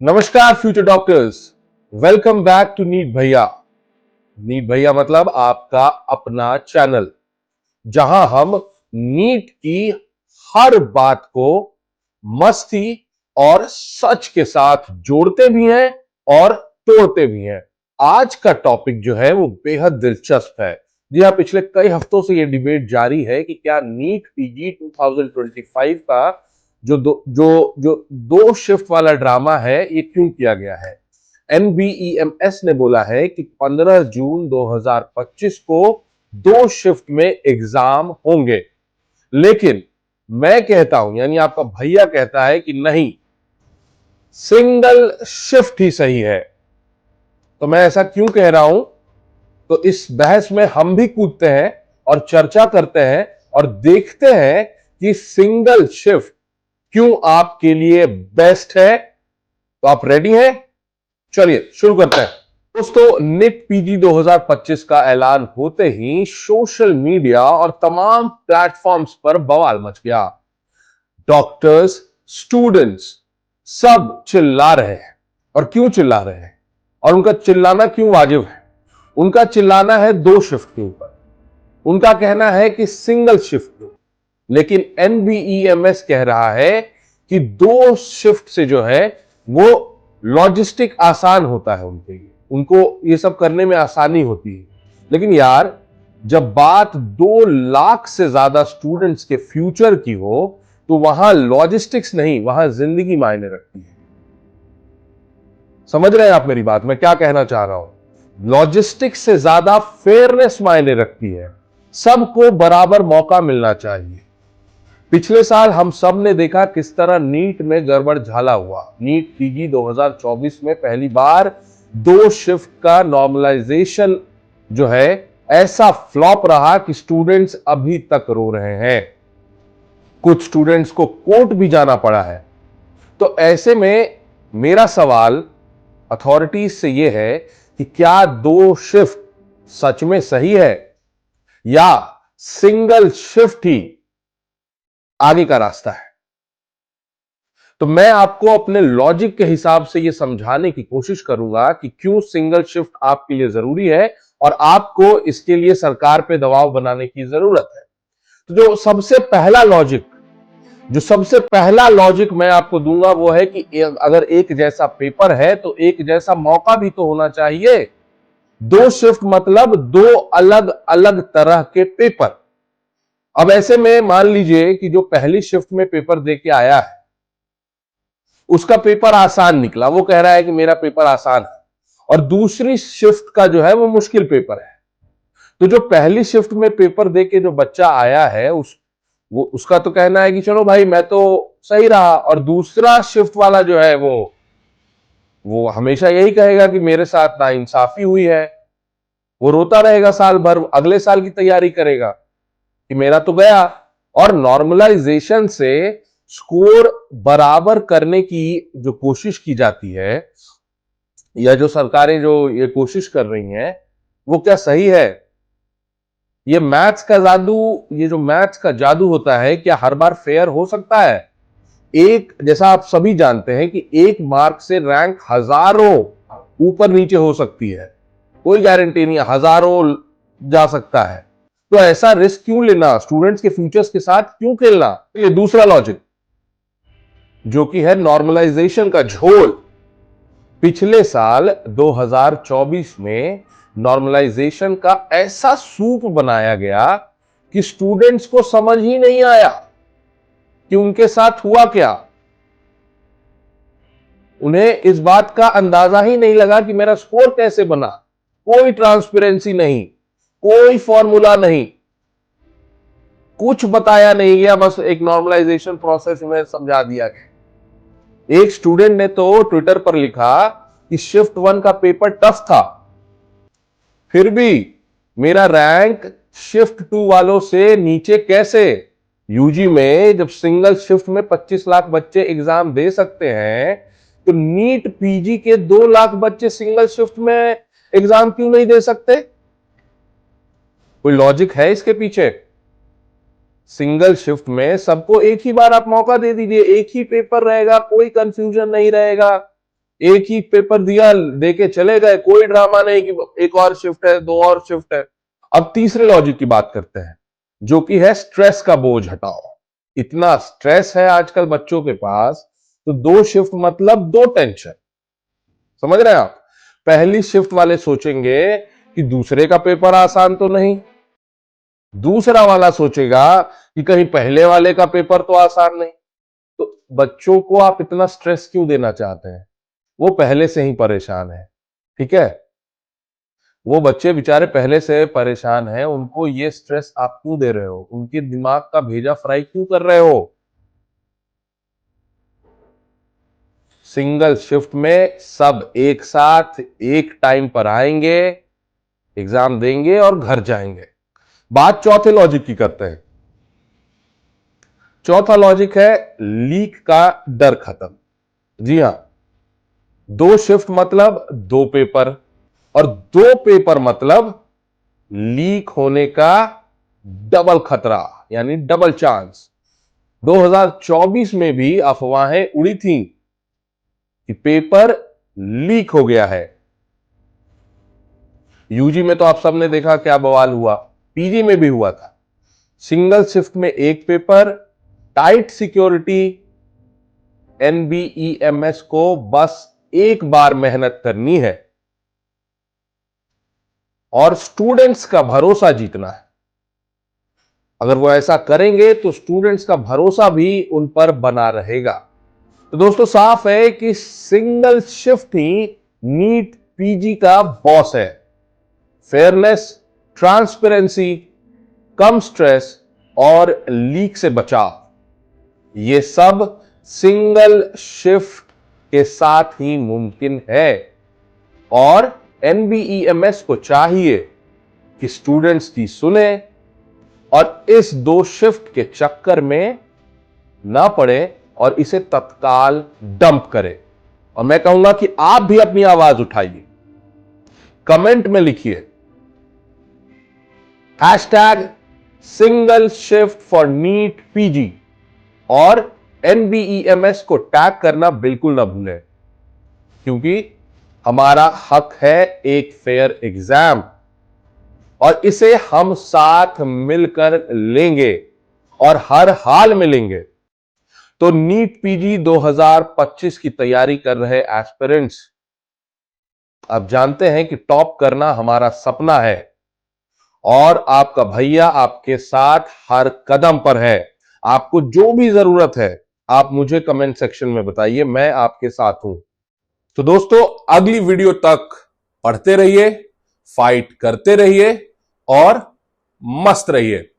नमस्कार future doctors, welcome back to NEET भैया। NEET भैया मतलब आपका अपना चैनल, जहां हम नीट की हर बात को मस्ती और सच के साथ जोड़ते भी हैं और तोड़ते भी हैं। आज का टॉपिक जो है वो बेहद दिलचस्प है। जी हाँ, पिछले कई हफ्तों से ये डिबेट जारी है कि क्या नीट पीजी 2025 का जो शिफ्ट वाला ड्रामा है ये क्यों किया गया है। एनबीईएमएस ने बोला है कि 15 जून 2025 को 2 शिफ्ट में एग्जाम होंगे, लेकिन मैं कहता हूं, यानी आपका भैया कहता है कि नहीं, सिंगल शिफ्ट ही सही है। तो मैं ऐसा क्यों कह रहा हूं, तो इस बहस में हम भी कूदते हैं और चर्चा करते हैं और देखते हैं कि सिंगल शिफ्ट क्यों आपके लिए बेस्ट है। तो आप रेडी हैं? चलिए शुरू करते हैं। दोस्तों, नीट पीजी 2025 का ऐलान होते ही सोशल मीडिया और तमाम प्लेटफॉर्म्स पर बवाल मच गया। डॉक्टर्स, स्टूडेंट्स सब चिल्ला रहे हैं। और क्यों चिल्ला रहे हैं और उनका चिल्लाना क्यों वाजिब है? उनका चिल्लाना है 2 शिफ्ट के ऊपर। उनका कहना है कि सिंगल शिफ्ट लो, लेकिन एनबीईएमएस कह रहा है कि 2 शिफ्ट से जो है वो लॉजिस्टिक आसान होता है उनके लिए, उनको ये सब करने में आसानी होती है। लेकिन यार, जब बात 2 लाख से ज्यादा स्टूडेंट्स के फ्यूचर की हो तो वहां लॉजिस्टिक्स नहीं, वहां जिंदगी मायने रखती है। समझ रहे हैं आप मेरी बात? मैं क्या कहना चाह रहा हूं। लॉजिस्टिक्स से ज्यादा फेयरनेस मायने रखती है। सबको बराबर मौका मिलना चाहिए। पिछले साल हम सब ने देखा किस तरह नीट में गड़बड़ झाला हुआ। नीट पीजी 2024 में पहली बार 2 शिफ्ट का नॉर्मलाइजेशन जो है ऐसा फ्लॉप रहा कि स्टूडेंट्स अभी तक रो रहे हैं। कुछ स्टूडेंट्स को कोर्ट भी जाना पड़ा है। तो ऐसे में मेरा सवाल अथॉरिटीज से यह है कि क्या 2 शिफ्ट सच में सही है या सिंगल शिफ्ट ही आगे का रास्ता है? तो मैं आपको अपने लॉजिक के हिसाब से यह समझाने की कोशिश करूंगा कि क्यों सिंगल शिफ्ट आपके लिए जरूरी है और आपको इसके लिए सरकार पे दबाव बनाने की जरूरत है। तो सबसे पहला लॉजिक मैं आपको दूंगा वो है कि अगर एक जैसा पेपर है तो एक जैसा मौका भी तो होना चाहिए। 2 शिफ्ट मतलब 2 अलग अलग तरह के पेपर। अब ऐसे में मान लीजिए कि जो पहली शिफ्ट में पेपर दे के आया है उसका पेपर आसान निकला, वो कह रहा है कि मेरा पेपर आसान है, और दूसरी शिफ्ट का जो है वो मुश्किल पेपर है। तो जो पहली शिफ्ट में पेपर दे के जो बच्चा आया है उसका तो कहना है कि चलो भाई मैं तो सही रहा, और दूसरा शिफ्ट वाला जो है वो हमेशा यही कहेगा कि मेरे साथ नाइंसाफी हुई है। वो रोता रहेगा साल भर, अगले साल की तैयारी करेगा कि मेरा तो गया। और नॉर्मलाइजेशन से स्कोर बराबर करने की जो कोशिश की जाती है, या जो सरकारें जो ये कोशिश कर रही हैं, वो क्या सही है? ये जो मैथ्स का जादू होता है, क्या हर बार फेयर हो सकता है? जैसा आप सभी जानते हैं कि 1 मार्क से रैंक हजारों ऊपर नीचे हो सकती है, कोई गारंटी नहीं, हजारों जा सकता है। तो ऐसा रिस्क क्यों लेना? स्टूडेंट्स के फ्यूचर्स के साथ क्यों खेलना? ये दूसरा लॉजिक, जो कि है नॉर्मलाइजेशन का झोल। पिछले साल 2024 में नॉर्मलाइजेशन का ऐसा सूप बनाया गया कि स्टूडेंट्स को समझ ही नहीं आया कि उनके साथ हुआ क्या। उन्हें इस बात का अंदाजा ही नहीं लगा कि मेरा स्कोर कैसे बना। कोई ट्रांसपेरेंसी नहीं, कोई फॉर्मूला नहीं, कुछ बताया नहीं गया, बस एक नॉर्मलाइजेशन प्रोसेस में समझा दिया गया। एक स्टूडेंट ने तो ट्विटर पर लिखा कि शिफ्ट 1 का पेपर टफ था, फिर भी मेरा रैंक शिफ्ट 2 वालों से नीचे कैसे? यूजी में जब सिंगल शिफ्ट में 25 लाख बच्चे एग्जाम दे सकते हैं, तो नीट पीजी के 2 लाख बच्चे सिंगल शिफ्ट में एग्जाम क्यों नहीं दे सकते? कोई लॉजिक है इसके पीछे? सिंगल शिफ्ट में सबको एक ही बार आप मौका दे दीजिए, एक ही पेपर रहेगा, कोई कंफ्यूजन नहीं रहेगा। एक ही पेपर दिया, देके चले गए, कोई ड्रामा नहीं कि एक और शिफ्ट है, दो और शिफ्ट है। अब तीसरे लॉजिक की बात करते हैं, जो कि है स्ट्रेस का बोझ हटाओ। इतना स्ट्रेस है आजकल बच्चों के पास, तो दो शिफ्ट मतलब दो टेंशन। समझ रहे हैं आप? पहली शिफ्ट वाले सोचेंगे कि दूसरे का पेपर आसान तो नहीं, दूसरा वाला सोचेगा कि कहीं पहले वाले का पेपर तो आसान नहीं। तो बच्चों को आप इतना स्ट्रेस क्यों देना चाहते हैं? वो पहले से ही परेशान है। ठीक है, वो बच्चे बेचारे पहले से परेशान हैं, उनको ये स्ट्रेस आप क्यों दे रहे हो? उनके दिमाग का भेजा फ्राई क्यों कर रहे हो? सिंगल शिफ्ट में सब एक साथ एक टाइम पर आएंगे, एग्जाम देंगे और घर जाएंगे। बात चौथे लॉजिक की करते हैं। चौथा लॉजिक है लीक का डर खत्म। जी हां, दो शिफ्ट मतलब दो पेपर, और दो पेपर मतलब लीक होने का डबल खतरा, यानी डबल चांस। 2024 में भी अफवाहें उड़ी थी कि पेपर लीक हो गया है। यूजी में तो आप सबने देखा क्या बवाल हुआ, पीजी में भी हुआ था। सिंगल शिफ्ट में एक पेपर, टाइट सिक्योरिटी, एनबीईएमएस को बस एक बार मेहनत करनी है और स्टूडेंट्स का भरोसा जीतना है। अगर वो ऐसा करेंगे तो स्टूडेंट्स का भरोसा भी उन पर बना रहेगा। तो दोस्तों साफ है कि सिंगल शिफ्ट ही नीट पीजी का बॉस है। फेयरनेस, ट्रांसपेरेंसी, कम स्ट्रेस और लीक से बचाव, ये सब सिंगल शिफ्ट के साथ ही मुमकिन है। और एनबीईएमएस को चाहिए कि स्टूडेंट्स की सुने और इस दो शिफ्ट के चक्कर में ना पड़े और इसे तत्काल डंप करे। और मैं कहूंगा कि आप भी अपनी आवाज उठाइए, कमेंट में लिखिए hashtag single shift for NEET PG और एनबीईएमएस को टैग करना बिल्कुल ना भूलें, क्योंकि हमारा हक है एक फेयर एग्जाम और इसे हम साथ मिलकर लेंगे और हर हाल में लेंगे। तो नीट पीजी 2025 की तैयारी कर रहे एस्पिरेंट्स, आप जानते हैं कि टॉप करना हमारा सपना है और आपका भैया आपके साथ हर कदम पर है। आपको जो भी जरूरत है आप मुझे कमेंट सेक्शन में बताइए, मैं आपके साथ हूं। तो दोस्तों अगली वीडियो तक पढ़ते रहिए, फाइट करते रहिए और मस्त रहिए।